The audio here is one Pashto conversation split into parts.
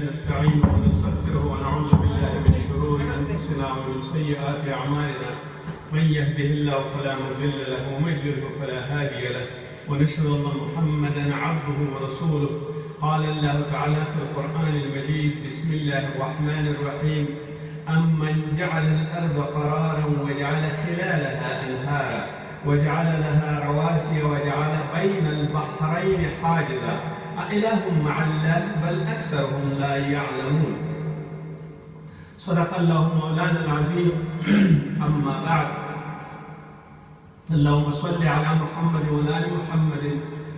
نستعينه ونستغفره ونعوذ بالله من شرور انفسنا ومن سيئات اعمالنا من يهده الله فلا مضل له ومن يضلل فلا هادي له ونشهد ان محمدا عبده ورسوله. قال الله تعالى في القران المجيد: بسم الله الرحمن الرحيم: امن جعل الارض قرارا وجعل خلالها انهارا وجعل لها رواسي وجعل بين البحرين حاجزا أإله مع الله بل أكثرهم لا يعلمون. صدق الله مولانا العظيم. أما بعد، اللهم صل على محمد وعلى آل محمد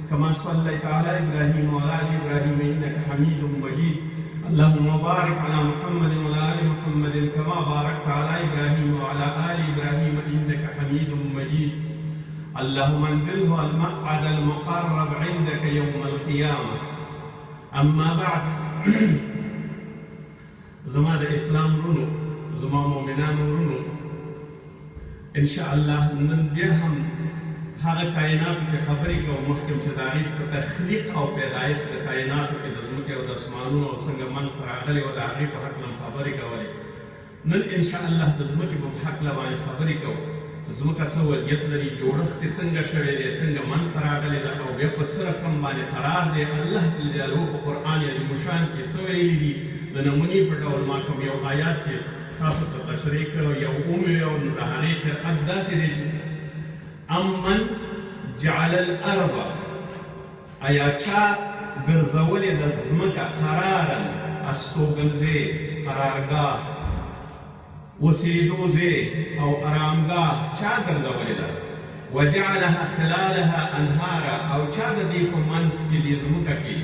كما صليت على إبراهيم وعلى آل إبراهيم إنك حميد مجيد. اللهم بارك على محمد وعلى آل محمد كما باركت على إبراهيم وعلى آل إبراهيم إنك حميد مجيد. اللهم انزله المقعد المقرب عندك يوم القيامة. أما بعد، زما د اسلام رونو، زما مؤمنانو رونو، ان شاء الله نن بیا هم هغه کائناتو کې خبرې کوو مخکې چې د هغې په تخلیق او پیدایښت د کائناتو کې د ځمکې او د اسمانونو او څنګه منځته راغلې او د هغې په هکله هم خبرې کولې. نن ان شاء الله د ځمکې په هکله باندې خبرې کوو. ځمکه څه وضعیت لري، جوړښت یې څنګه شوی دی، څنګه منځته راغلی ده او بیا په څه رقم باندې قرار دی. الله جل جلاله په قرآن عظیم الشان کې څه ویلي دي، د نمونې په ډول ما کوم یو آیات چې تاسو ته تشریح کړو یو ومې او د هغې قرأت داسې دی چې امن جعل الارض، آیا چا ګرځولې د ځمکه قرارا، استوګنځی، قرارګاه، اوسېدو ځای او ارامګاه چا ګرځولې ده؟ وجعلها خلالها انهارا، او چا د دې په منځ کې دې ځمکه کې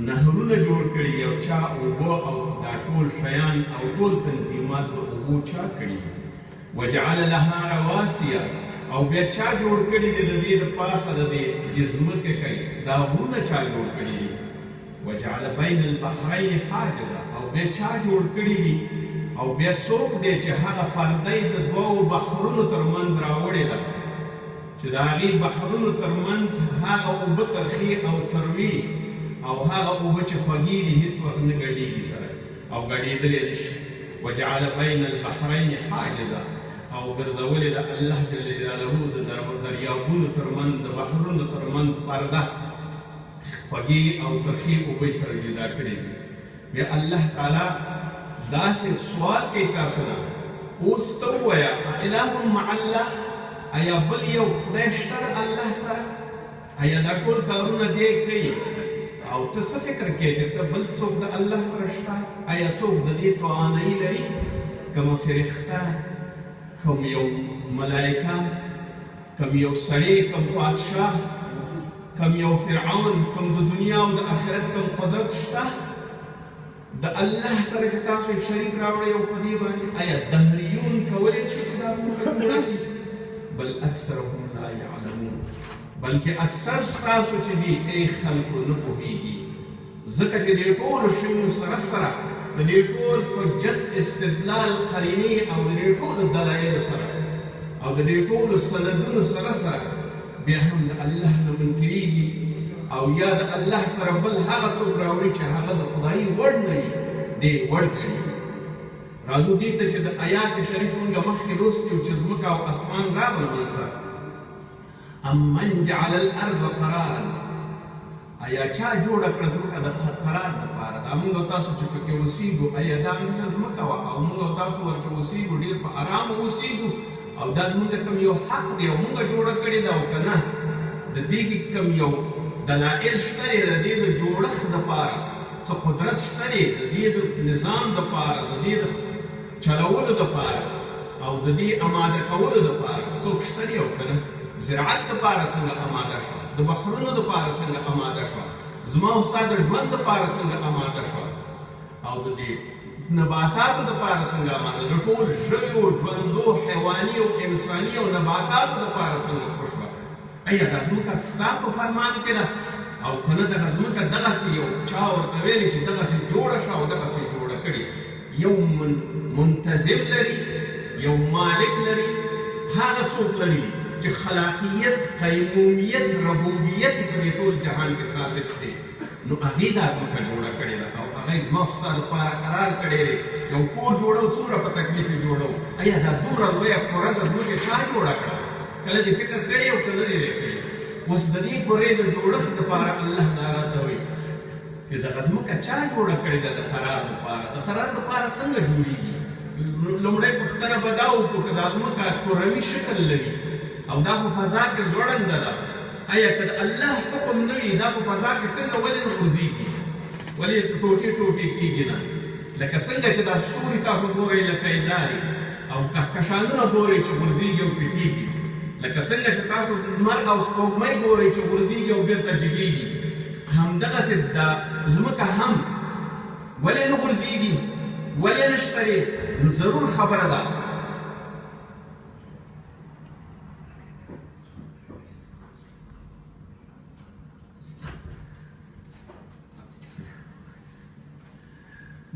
نهرونه جوړ کړي دي، او چا اوبه او دا ټول شیان او ټول تنظیمات د اوبو چا کړي دي؟ وجعل لها رواسیه، او بیا چا جوړ کړي دي د دې د پاسه د دې ځمکې کې دا غرونه چا جوړ کړي دي؟ وجعل بین البحرین حاجزا، او بیا چا جوړ کړي دي او بیا څوک دی چې هغه پرده یې د دوو بحرونو ترمنځ راوړې ده چې د هغې بحرونو ترمنځ هغه اوبه ترخې او تروې او هغه اوبه چې خوږې دي هېڅ وخت نه ګډېږي سره او ګډېدلی نه شي. وجعل بین البحرین حاجزا، او ګرځولې ده الله جل جلاله د دریابونو ترمنځ د بحرونو ترمنځ پرده خوږې او ترخې اوبه یې سره جدا کړې دي. بیا الله تعالی داسې سوال کوي تاسو نه، اوس ته ووایه اله مع الله، آیا بل یو خدای شته د الله سره؟ آیا دا ټول کارونه دی کوي او ته څه فکر کوې چې ته بل څوک د الله سره شته؟ آیا څوک د دې توانایي لري؟ کومه فرښته، کوم یو ملایکه، کوم یو سړی، کوم پادشاه، کوم یو فرعون، کوم د دنیا او د آخرت کوم قدرت شته د الله سره چې تاسو یې شریک راوړئ او په دې باندې؟ آیا دهریون کولی شي چې دا ځمکه جوړه کړي؟ بل اکثرهم لا یعلمون، بلکې اکثر ستاسو چې دي ای خلکو نه پوهېږي، ځکه چې دې ټولو شیانو سره سره د دې ټول حجت، استدلال، قرینې او د دې ټولو دلایلو سره او د دې ټولو سندونو سره سره بیا هم د الله نه منکرېږي او یا د الله سره بل هغه څوک راوړي چې هغه د خدایي وړ نه وي، دی وړ ګڼي. راځو دې ته چې د آیات شریف موږ مخکې لوستي وو چې ځمکه او اسمان راغله منځته. امن جعل الارض قرارا، آیا چا جوړه کړه ځمکه د قرار دپاره؟ دا موږ او تاسو چې پکې اوسېږو، آیا دا همدغه ځمکه وه او موږ او تاسو ورکې اوسېږو، ډېر په ارامه اوسېږو او دا زموږ کوم یو حق دی او موږ جوړه کړې ده او که نه؟ د دې کې کوم یو دلائل شته دی د دې د جوړښت دپاره، څه قدرت شته دی د دې د نظام دپاره، د دې د چلولو دپاره او د دې اماده کولو دپاره څوک شته دی او که نه؟ زراعت دپاره څنګه اماده شوه، د بحرونو دپاره څنګه اماده شوه، زما او ستا د ژوند دپاره څنګه اماده شوه او د دې نباتاتو دپاره څنګه اماده، د ټول ژویو، ژوندو، حیواني او انساني او نباتاتو دپاره څنګه وشوه؟ آیا دا ځمکه ستا په فرمان کې ده او که نه دغه ځمکه دغسې یو چا ورته ویلي چې دغسې جوړه شه او دغسې جوړه کړې؟ یو منتظم لري، یو مالک لري، هغه څوک لري چې خلاقیت، قیومیت، ربوبیت په دې ټول جهان کې ثابت دی، نو هغې دا ځمکه جوړه کړې ده او هغه زما او ستا دپاره قرار کړی دی یو کور جوړو څومره په تکلیف یې جوړو ایا دا دومره لویه کوره د ځمکې چا جوړه کړه کله دې فکر کړی او که نه دی کړی اوس د دې کورې د جوړښت دپاره الله دا راته وایي چې دغه ځمکه چا جوړه کړې ده د قرار دپاره د قرار دپاره څنګه جوړېږي لومړی پوښتنه به دا وکړو که دا ځمکه کروي شکل لري او دا په فضا کې ځوړنده ده آیا که د الله حکم نه وي دا په فضا کې څنګه ولې نه غورځېږي ولې ټوټې ټوټې کېږي نه لکه څنګه چې دا ستوري تاسو ګورئ لکه ادارې او کهکشانونه ګورئ چې غورځېږي او ټیټېږي لکه څنګه چې تاسو لمر او سپوږمۍ ګورئ چې غورځېږي او بېرته جګېږي همدغسې دا ځمکه هم ولې نه غورځېږي ولې نه شتري نو ضرور خبره ده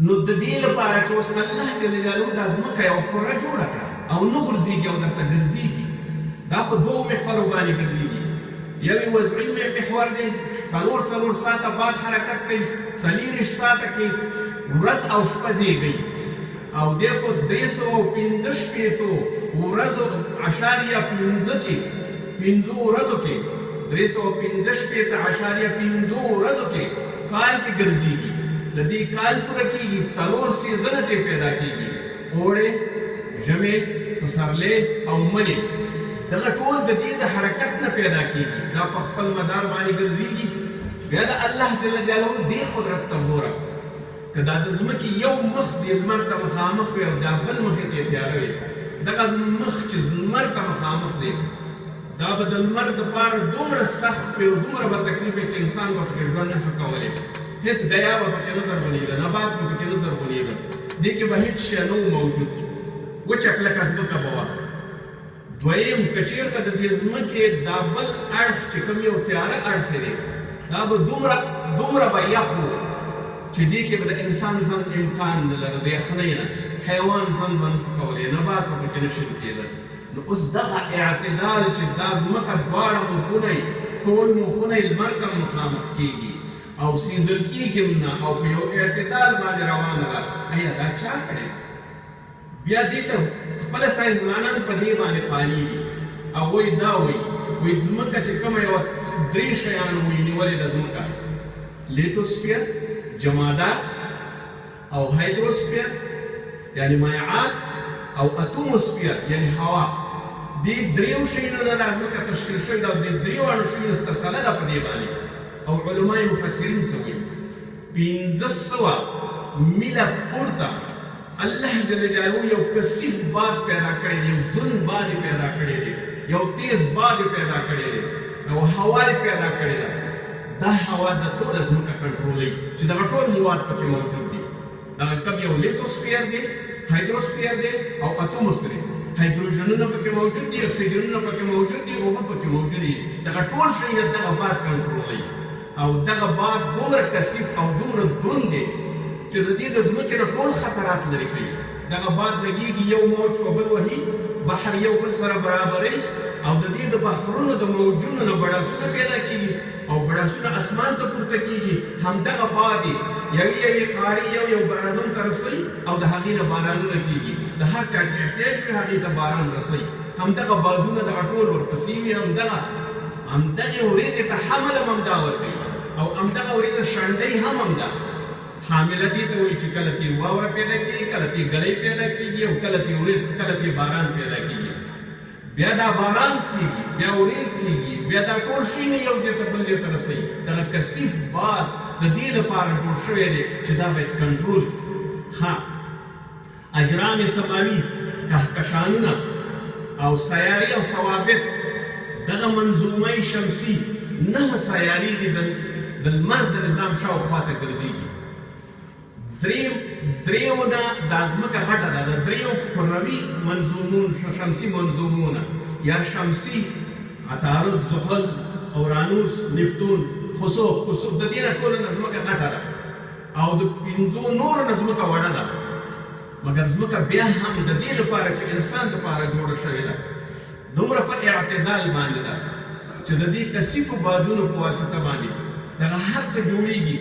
نو د دې لپاره چې اوس الله جل جلاله دا ځمکه یو کره جوړه کړه او نه غورځېږي او درته ګرځېږي دا په دوو محورو باندې ګرځېږي یو یې وضعي محور دی څلور ساعته بعد حرکت کوي 40 ساعته کې ورځ او شپه زیږوي او دی په 365 ورځو اشاریه 5 کې 5 ورځو کې 365.5 ورځو کې کال کې ګرځېږي د دې کال پوره کېږي 4 سیزنه ترې پیدا کېږي اوړی ژمی پسرلی او منی دغه ټول د دې د حرکت نه پیدا کېږي دا په خپل مدار باندې ګرځېږي بیا د الله جل جلاله دې قدرت ته ګوره که دا د ځمکې یو مخ دې لمر ته مخامخ وي او دا بل مخې ته یې تیاره وي دغه مخ چې لمر ته مخامخ دی دا به د لمر دپاره دومره سخت وي او دومره به تکلیف وي چې انسان به پکې ژوند نه شو کولی هیڅ دیا به پکې نه زرغونېده نبات به پکې نه زرغونېده دې کې به هېڅ شی نه و موجود وچه کلکه ځمکه به وه دویم که چېرته د دې ځمکې دا بل اړخ چې کوم یو تیاره اړخ دی دا به دومره به یخ و چې دې کې به د انسان ژوند امکان نه لره د یخنۍ نه حیوان ژوند به نه شو کولی نبات به پکې نه شین کېده نو اوس دغه اعتدال چې دا ځمکه دواړه مخونه یې ټول مخونه یې لمر ته مخامخ کېږي او سیزل کېږي نه او په یو اعتدال باندې روانه ده ایا دا چا کړې بیا دې ته خپله ساینسدانان په دې باندې قانع دي هغوی دا وایي ځمکه چې کومه یوه 3 شیان وایي نیولې ده ځمکه لیتوسفیر جمادات او هایدروسفیر یعنی مایعات او اتموسفیر یعنی هوا دې 3 شیانو نه دا ځمکه تشکیل شوې ده او دې 3 شیانو سلسله ده په دې باندې او علماء مفسرین څه وایي 1500 میله پورته الله جل جلاله یو کثیف باد پیدا کړی دی یو دروند باد پیدا کړی دی یو تیز باد پیدا کړی دی یو هوا پیدا کړې ده دا هوا د ټوله ځمکه کنټرولوي چې دغه ټول مواد پکې موجود دي دغه کوم یو لیتوسفیر دی هایدروسفیر دی او اتموسفیر هایدروجنونه پکې موجود دي اکسیجنونه پکې موجود دي اوبه پکې موجود دي دغه ټول شیان دغه باد کنټرولوي او دغه باد دومره کثیف او دومره دروند دی چې د دې د ځمکې نه ټول خطرات لرې کوي دغه باد لګېږي یو موج په بل وهي بحر یو بل سره برابروي او د دې د بحرونو د موجونو نه بړاسونه پیدا کېږي او بړاسونه اسمان ته پورته کېږي همدغه باد یوې قارې یو برازم ته رسوي او د هغې نه بارانونه کېږي د هر چا چې احتیاج وي هغې ته باران رسوي همدغه بادونه دغه ټول ورپسې وي همدغې ورېځې ته حمل هم همدا ورکوي او همدغه ورېځه شنډۍ هم همدا حامله دې ته وایي چې کله ترې واوره پیدا کېږي کله ترې ګلۍ پیدا کېږي او کله ترې ورېځ کله ترې باران پیدا کېږي بیا دا باران کېږي بیا ورېځ کېږي بیا دا ټول شیونه یو ځای ته بل ځای ته رسوي دغه کثیف باد د دې لپاره جوړ شوی دی چې دا باید کنټرول کړي اجرام سماوي کهکشانونه او سیارې او ثوابت دغه منظومه شمسي 9 سیارې دي د لمر د نظام شاوخوا ته ګرځېږي دریونه دا ځمکه غټه ده د دریو کروي منظومون شمسي منظومونه یا شمسي عطارد زحل اورانوس نفتون خسوف د دې نه ټوله ځمکه غټه ده او د 5 نورو نه ځمکه وړه ده مګر ځمکه بیا هم د دې لپاره چې انسان دپاره جوړه شوې ده دومره په اعتدال باندې ده چې د دې کثیفو بادونو په واسطه باندې دغه هر څه جوړېږي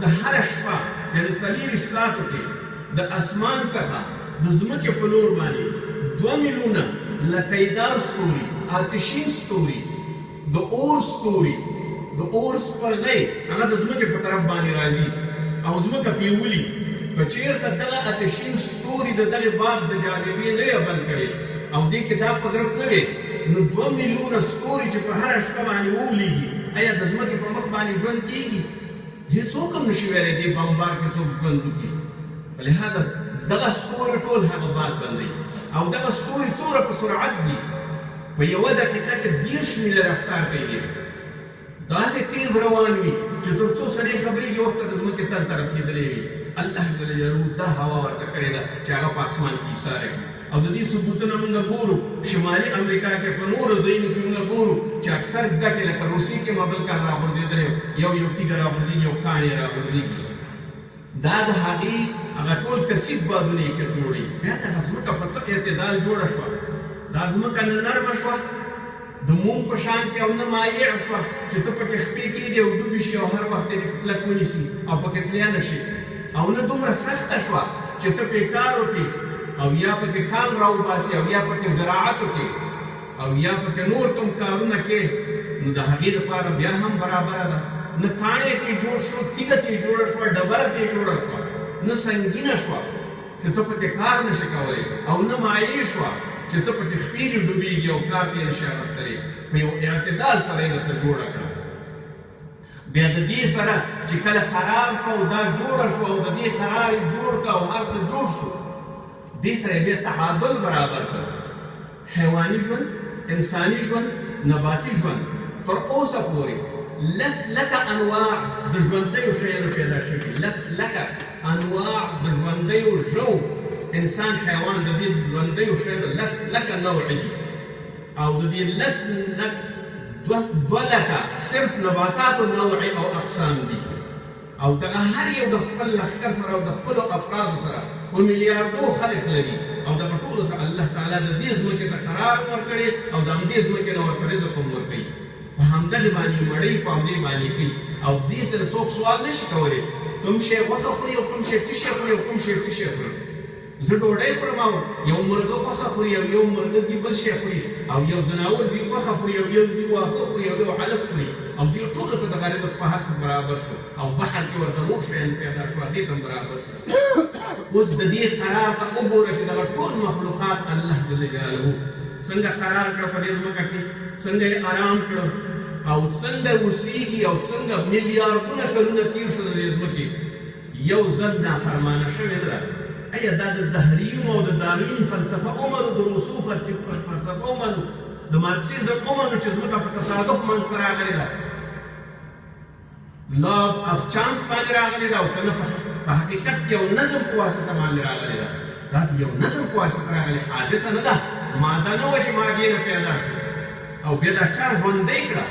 د هره شپه یعنې څلېر اصلاحاتو کې د اسمان څخه د ځمکې په لور باندې 2 میلیونه لکیدار ستوري، آتشین ستوري، د اور ستوري، د اور سپرغۍ هغه د ځمکې په طرف باندې راځي او ځمکه پرې ولي. که چېرته دغه آتشین ستوري د دغې باد د جاذبې نه وی بند کړې او دې کې دا قدرت نه وی، نو 2 میلیونه ستوري چې په هره شپه باندې وولېږي، آیا د ځمکې په مخ باندې ژوند کېږي؟ هېڅوک هم نشي ویلی دې بمبار کې څوک ژوند وکړي. په لحاظه دغه ستوري ټول هغه باد بندوي او دغه ستوري څومره په سرعت ځي، په یوه دقیقه کې 20 میله رفتار کوي، داسې تیز روان وي چې تر څو سړی خبرېږي وخته د ځمکې تل ته رسېدلی وي. الله جل جلاله دا هوا ورته کړې ده چې هغه په اسمان کې ایساره کړي. او د دې ثبوتونه موږ ګورو شمالي امریکا کې په نورو ځایونو کې موږ ګورو چې اکثر ګټې لکه روسیې کې مابل کال راغورځېدلی یو تیږه راغورځېږي یو کاڼی راغورځېږي. دا د هغې هغه ټول کثیف بادونه یې کټوړي. بیا دغه ځمکه په څه اعتدال جوړه شوه، دا ځمکه نه نرمه شوه د موم په شان کې او نه مایع شوه چې ته پکې خپې کېږي او ډوبې شي او هر وخت یې کلک ونیسي او پکې تلیا نه شي، او نه دومره سخته شوه چې ته پرې کار وکړې او یا پکې کان راوباسي او یا پکې زراعت وکړې او یا پکې نور کوم کارونه کې، نو د هغې دپاره بیا هم برابره ده. نه کاڼی ترې جوړ شو، تیږه ترې جوړه شوه، ډبره ترې جوړه شوه، نه سنګینه شوه چې ته پکې کار نشې کولی، او نه مایع شوه چې ته پکې خپېرې ډوبېږي او کار ترې نشې اخیستلی. په یو اعتدال سره یې درته جوړه کړه. بیا د دې سره چې کله قرار شو او دا جوړه شوه او د دې قرار یې جوړ کړه او هر څه جوړ شو، دې سره یې بیا تعادل برابر کړ. حیواني ژوند، انساني ژوند، نباتي ژوند، تر اوسه پورې لس لکه انواع د ژوندیو شیانو پیدا شوي، لس لکه انواع د ژوندیو ژوو، انسان حیوان د دې ژوندیو شیانو لس لکه نوع دي، او د دې لس 2 لکه صرف نباتاتو نوع او اقسام دي. او دغه هر یو د خپل لښکر سره او د خپلو افرادو سره په میلیاردو خلک لري، او دغه ټولو ته الله تعالی د دې ځمکې ته قرار ورکړی او د همدې ځمکې نه ورته رزق هم ورکوي. په همدغې باندې مړۍ په همدې باندې کوي، او دې سره څوک سوال نشي کولی کوم شی غوښه خوري او کوم شی څه شی خوري او کوم شی څه شی خوري. زه ډوډۍ خورم او یو مرغه غوښه خوري او یو مرغه ځي بل شی خوري، او یو ځناور ځي غوښه خوري او یو ځي واښه خوري او یو علف خوري، او دې ټولو ته دغه رزق په هر څه برابر شو، او بحر کې ورته نور شیان پیدا شو دې ته هم برابر شو. اوس د دې قرار ته وګوره چې دغه ټول مخلوقات الله جل جلاله څنګه قرار کړه په دې ځمکه کې، څنګه یې آرام کړه او څنګه اوسېږي او څنګه میلیاردونه کلونه تېر شو د دې ځمکې، یو ځل نافرمانه شوې نه ده. آیا دا د دهریونو او د داروین فلسفه ومنو، د روسو فلسفه ومنو، د مارکسیزم ومنو چې ځمکه په تصادف منځته راغلې ده، لا اف چانس باندې راغلې ده، او که نه په حقیقت کې یو نظم په واسطه باندې راغلې ده. دا یو نظم په واسطه راغلې حادثه نه ده، ماده نه وه چې مادې نه پیدا شو او بیا دا چا ژوندی کړه.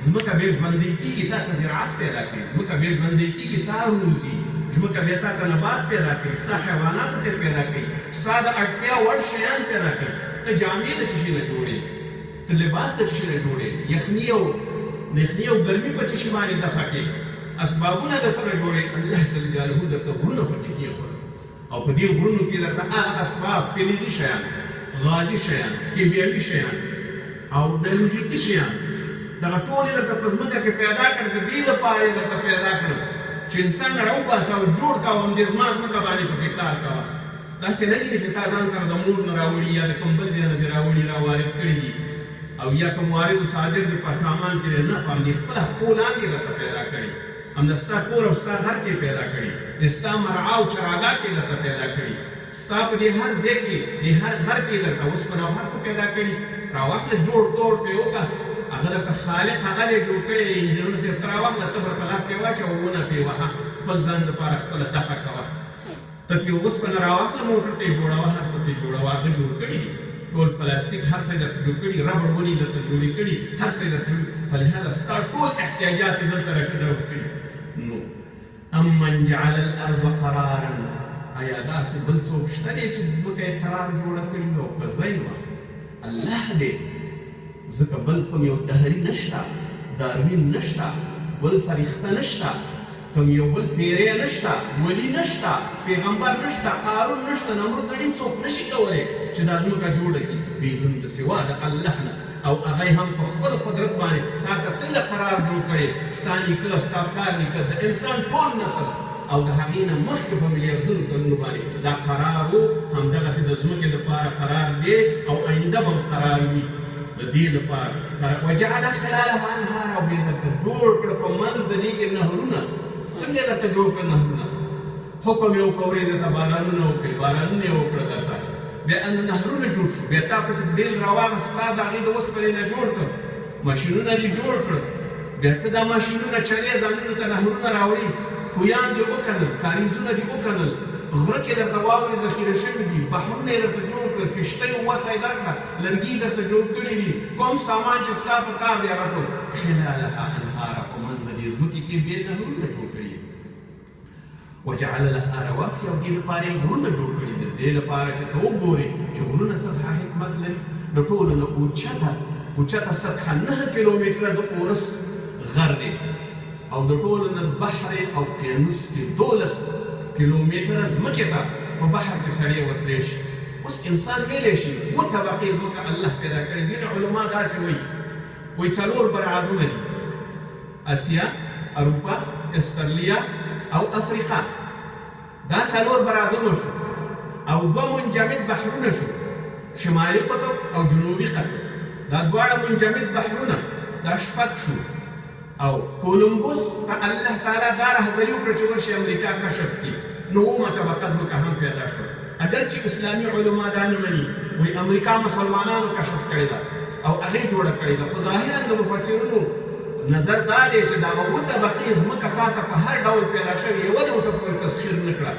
ځمکه بیا ژوندی کېږي، تا ته زراعت پیدا کوي، ځمکه بیا ژوندی کېږي، تا روزي، ځمکه بیا تا ته نبات پیدا کوي، ستا حیواناتو ته پیدا کوي، ستا د اړتیا وړ شیان پیدا کوي. ته جامې د څه شي نه جوړې، ته لباس د څه شي نه جوړې، یخني او ګرمي په څه شي باندې دفع کوي، اسبابونه د څه نه جوړې. الله جل جلاله درته غرونه پکې کېښودل، او په دې غرونو کې درته هغه اسباب فلزي شیان، غازي شیان، کیمیاوي شیان او بیولوژیکي شیان، دغه ټول یې درته په ځمکه کې پیدا کړل. د دې لپاره یې درته پیدا کړل چې انسان راوباسه او جوړ کړه او همدې زما ځمکه باندې پکې کار کوه. داسې نه دي چې تا ځان سره د مور نه راوړي یا د کوم بل ځای نه دې راوړي راوارد کړي دي، او یا کوم واردو صادر دې په سامان کې نه، په همدې خپله خپو لاندې درته پیدا کړي، همدا ستا کور او ستا غر کې پیدا کړي، د ستا مرعا او چراګاه کې درته پیدا کړي، ستا په دې هر ځای کې د هر غر کې درته اوسپنه او هر څه پیدا کړي. راواخله جوړ توړ پرې وکړه، هغه درته خالق هغه دې جوړ کړی دی، انجینرونه صرف ته راواخله، ته ورته لاس یې واچوه، ونه پرې وهه، خپل ځان دپاره خپله دفع کوه. ته پرې اوسپنه راواخله، موټر ته یې جوړوه، هر څه ته یې جوړوه، هغه جوړ کړي دي، ټول پلاستیک هر څه یې درته جوړ کړي، ربړ ونې درته جوړې کړي، هر څه یې درته جوړ. فلهذا ستا ټول احتیاجات یې دلته راټول کړي. نو امن جعل الارض قرارا، آیا داسې بل څوک شته دی چې ځمکه یې قرار جوړه کړي وي او په ځای وه؟ الله دی، ځکه بل کوم یو دهري نشته، داروین نشته، بل فرښته نشته کوم یو بل پیری نشته، ولی نشته، پیغمبر نشته، قارون نشته، نمرود نړۍ څوک نشي کولی چې دا ځمکه جوړه کړي بدون د سوا د الله نه. او هغه هم په خپل قدرت باندې تا ته څنګه قرار جوړ کړی، ستا نیکه ستا پلار نیکه د انسان ټول نسل او د هغې نه مخکې په میلیاردونو کلونو باندې دا قرار و. همدغسې د ځمکې دپاره قرار دی او آینده به هم قرار وي د دې لپاره. وجعل خلالها انهارا، او بیا درته جوړ کړه په منځ د دې کې نهرونه. څنګه یې درته جوړ کړه نهرونه؟ حکم یې وکړ ورې درته بارانونه وکړي، بارانونه یې وکړه درته، بیا نهرونه جوړ شو، بیا تا پسې بیل راواغست، تا د هغې د اوسپنې نه جوړ کړ، ماشینونه دې جوړ کړه، بیا ته دا ماشینونه چلې، ځانونو ته نهرونه راوړي، کویان دې وکنل، کاریزونه دې وکنل، غره کې درته واورې ذخیره شوي دي، بحرونه یې درته جوړ کړل، کښتۍ وسه یې درکړه، لرګي درته جوړ کړي دي، کوم سامان چې ستا په کار دی هغه ټول. خلالها انهارا، په منځ د دې ځمکې کې بیا نهرونه جوړ کړي. وجعل لها رواسي، او دې لپاره یې غرونه جوړ کړي دي، دې لپاره چې ته وګورې چې غرونه څه حکمت لري. د ټولو نه اوچته سطحه 9 کیلومتره د اورس غر دی، او د ټولو نه بحر او قینوس کې 12 کیلومتره ځمکې ته په بحر کې سړی وتلی شي. اوس انسان ویلی شي 2 طبقې ځمکه الله پیدا کړې. ځینې علما داسې وایي 4 براعظمه دي: اسیا، اروپا، استرالیا او افریقا. دا 4 براعظمه شو، او 2 منجمد بحرونه شو، شمالي قطب او جنوبي قطب. دا دواړه منجمد بحرونه، دا 6 شو. او کولمبوس ته الله تعالی دا رهبري وکړه چې ورشي امریکا کشف کړي، نو 9مه طبقه ځمکه هم پیدا شوه. اگر چې اسلامي علما دا نه مني، وایي امریکا مسلمانانو کشف کړې ده او هغې جوړه کړې ده، خو ظاهرا د مفسرینو نظر دا دی چې دا 9 طبقې ځمکه تا ته په هر ډول پیدا شوې، یوه دې اوسه پورې تسخیر نه کړه.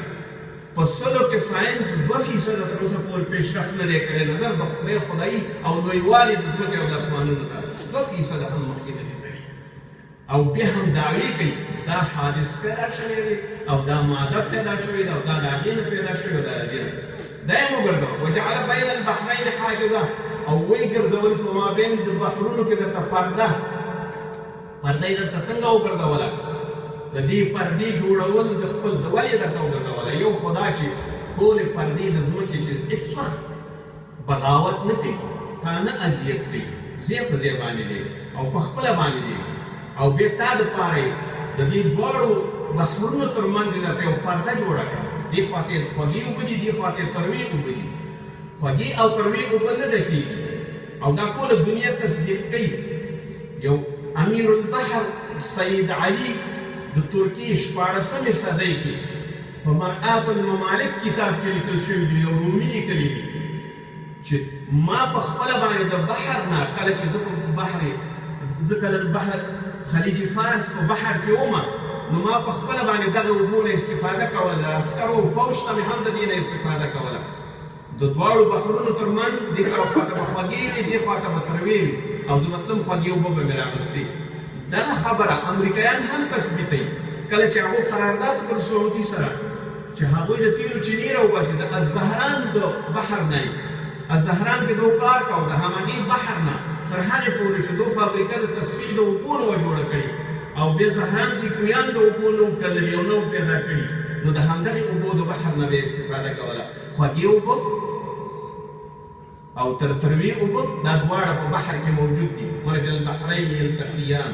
په 100 کې ساینس 2% تر اوسه پورې پیشرفت نه دی کړی، نظر د خدایي او لویوالي د ځمکې او د اسمانونو ته 2% هم مخکې نه دی تللی. او بیا هم دعوې کوي دا حادث پیدا شوی دی او دا ماده پیدا شوې ده او دا د هغې نه پیدا شوې ده. د دې نه دا یې وګرځوه. وجعل بین البحرین حاجزه، او ویې ګرځول په مابین د بحرونو کې درته پرده یې درته څنګه وګرځوله؟ د دې پردې جوړول د خپل د ولې درته وګرځوله؟ یو خدا چې ټولې پردې د ځمکې چې هېڅ وخت بغاوت نه کوي، تا نه اذیت کوي، ځای په ځای باندې دی او په خپله باندې دی، او بیا تا دپاره د دې دواړو بحرونو تر منځ یې درته یو پرده جوړه کړه. دې خوا ته خوږې اوبه دي، دې خوا ته تروې اوبه دي. خوږې او تروې اوبه نه ډکېږي، او دا ټوله دنیا تصدیق کوي. یو امیر البحر سید علي د ترکیې 14مې صدۍ کې په مرآت الممالک کتاب کې لیکل شوي دي، یو رومي لیکلي دي چې ما په خپله باندې د بحر نه کله چې زه کله د بحر خلیج فارس په بحر کې ومه، نو ما په خپله باندې دغه اوبو نه استفاده کوله، عسکرو او فوج ته مې هم د دې نه استفاده کوله. د دواړو بحرونو تر منځ دې خوا ته به خوږې وي، دې خوا ته به تروې وي، او زه مطلب خوږې اوبه به مې راغستې. دغه خبره امریکایان هم تثبیتوي. کله چې هغوی قرارداد کړ سعودي سره چې هغوی د تیلو چینې راوباسي د الزهران د بحر نه یې، الزهران کې دو کار کوو د همغې بحر نه تر هغې پورې چې دو فابریکه د تصفیې د اوبو نه وه جوړه کړې، او بیا زهران کې کویان د اوبو نه وو کرلي او نه وو پیدا کړي، نو د همدغې اوبو د بحر نه به یې استفاده کوله. خوږې اوبه او تروې اوبه دا دواړه په بحر کې موجود دي. مرج البحرین یلتقیان،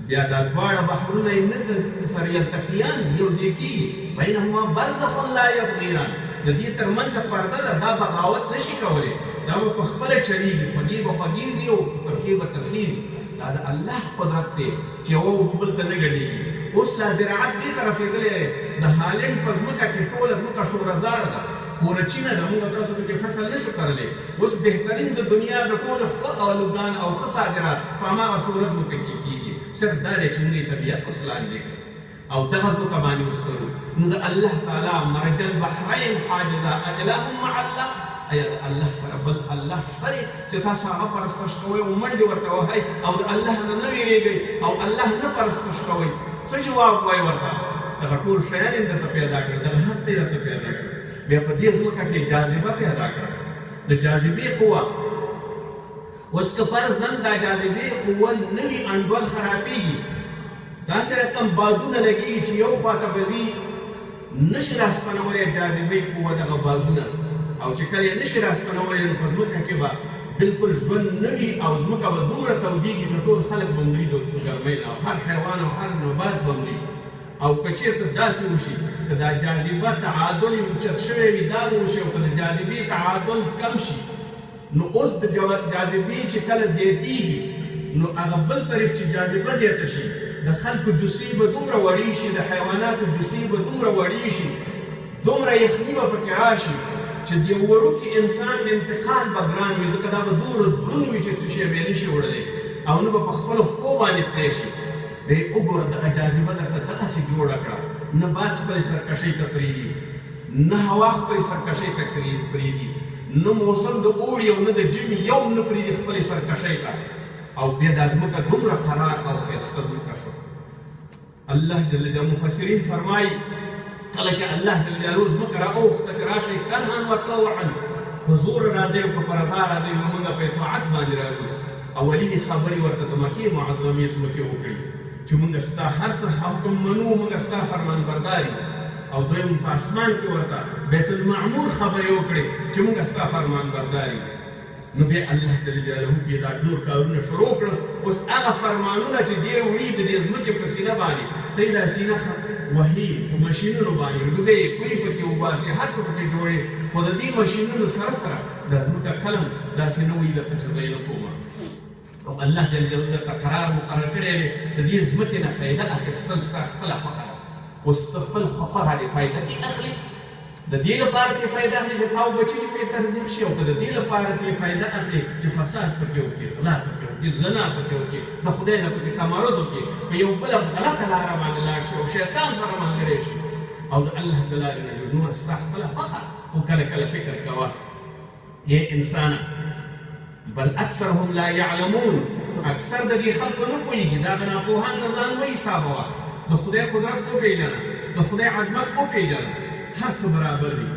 بیا دا دواړه بحرونه یې نه سره یلتقیان دي، یو ځای کېږي. بینهما برزخ لا یبغیان، د دې تر منځه پرده ده، دا بغاوت نشي کولی، دا به په خپله چلېږي، خوږې به خوږې ځي او ترخې به ترخې ځي. دا د الله قدرت دی چې یوه اوبه بل ته نه ګډېږي. اوس لا زراعت دې ته رسېدلی دی، د هالنډ په ځمکه کې ټوله ځمکه شورهزاره ده، خورچینه ده، موږ تاسو پکې فصل نشو کرلی. اوس بهترین د دنیا د ټولو ښه الوګان او ښه صادرات په هماغه شوره ځمکه کې کېږي. صرف دا دی چې موږ یې طبیعت اوس لاندې کړو او دغه ځمکه باندې اوس کرو. نو د الله تعالی مرج البحرین حاجزه اله مع الله، ایا د الله سره بل الله شته دی چې تاسو هغه پرستش کوئ او منډې ورته وهئ او د الله نه نه ویرېږئ او الله نه پرستش کوئ؟ څه جواب وایي ورته؟ دغه ټول شیان یې درته پیدا کړه، دغه هر څه یې درته پیدا کړه. بیا په دې ځمکه کې جاذبه پیدا کړه، د جاذبې قوه. اوس که فرضاً دا جاذبې قوه نه وي، انډول خرابېږي. د داسې رقم بادونه لګېږي چې یو خواته به ځي نشي راستنولی جاذبې قوه دغه بادونه او چې کله یې نشي راستنولی نو په ځمکه کې به بالکل ژوند نه وي او ځمکه به دومره تودېږي چې ټول خلک به مري د ګرمۍ نه او هر حیوان او هر نبات به مري او که چېرته داسې وشي که دا جاذبه تعادل یې اوچت شوی وي دا به وشي او که د جاذبې تعادل کم شي نو اوس د جاذبې چې کله زیاتېږي نو هغه بل طرف چې جاذبه زیاته شي د خلکو جثې به دومره وړې شي د حیواناتو جثې به دومره وړې شي دومره یخني به پکې راشي چې د یو وړوکي انسان انتقال به ګران وي ځکه دا به دومره دروند وي چې څه شی به یې نشي وړلی او نه به په خپلو پښو باندې پرې شي دی وګوره دغه جاذبه درته دغسې جوړه کړه نه باد خپلې سرکشۍ ته پرېږدي نه هوا خپلې سرکشۍ ته پرېږدي نه موسم د اوړي او نه د ژمي یو نه پرېږدي خپلې سرکشۍ ته او بیا دا ځمکه دومره قرار او ښایسته ځمکه شوه الله جل جلاله مفسرین فرمایي کله چې الله جل جلاله ځمکه راوخته چې راشئ کرها و طوعا په زور راځئ او په رضا راځئ نو موږ په اطاعت باندې راځو اولینې خبرې ورته د مکې معظمې ځمکې وکړي چې موږ ستا هر څه حکم منو موږ ستا فرمانبرداري او دویم په اسمان کې ورته بیت المعمور خبرې وکړې چې موږ ستا فرمانبرداري نو بیا الله جل جلاله پې دا ډېر کارونه شروع کړل اوس هغه فرمانونه چې دی وړي د دې ځمکې په سینه باندې ته یې دا سینه وهي په ماشینونو باندې ډوبې یې کوی پکې وباسي هر څه پکې جوړې خو د دې ماشینونو سره سره دا ځمکه کلم داسې نه وایي درته چې زه یې نه کوم او الله جل جلاله درته قرار مقرر کړی دی د دې ځمکې نه فایده اخیستل ستا خپله خوښه ده اوس ته خپل خوښه باندې فایده کې اخلي د دې لپاره کې فایده اخلي چې تا بچي پرې ترزیق شي او که د دې لپاره کې فایده اخلي چې فساد پکې وکړي غلا پکې وکړي زنا پکې وکړي د خدای نه پکې تمرد وکړي په یو بله غلطه لاره باندې لاړ شي او شیطان سره ملګری شي او د الله د لارې نه نور ستا خپله خوښه خو کله کله فکر کوه ای انسانه بل اکثرهم لا یعلمون اکثر د دې خلکو نه پوهېږي دا د ناپوهان نه ځان مه حسابوه د خدای قدرت وپېژنه د خدای عظمت وپېژنه هر څه برابر دي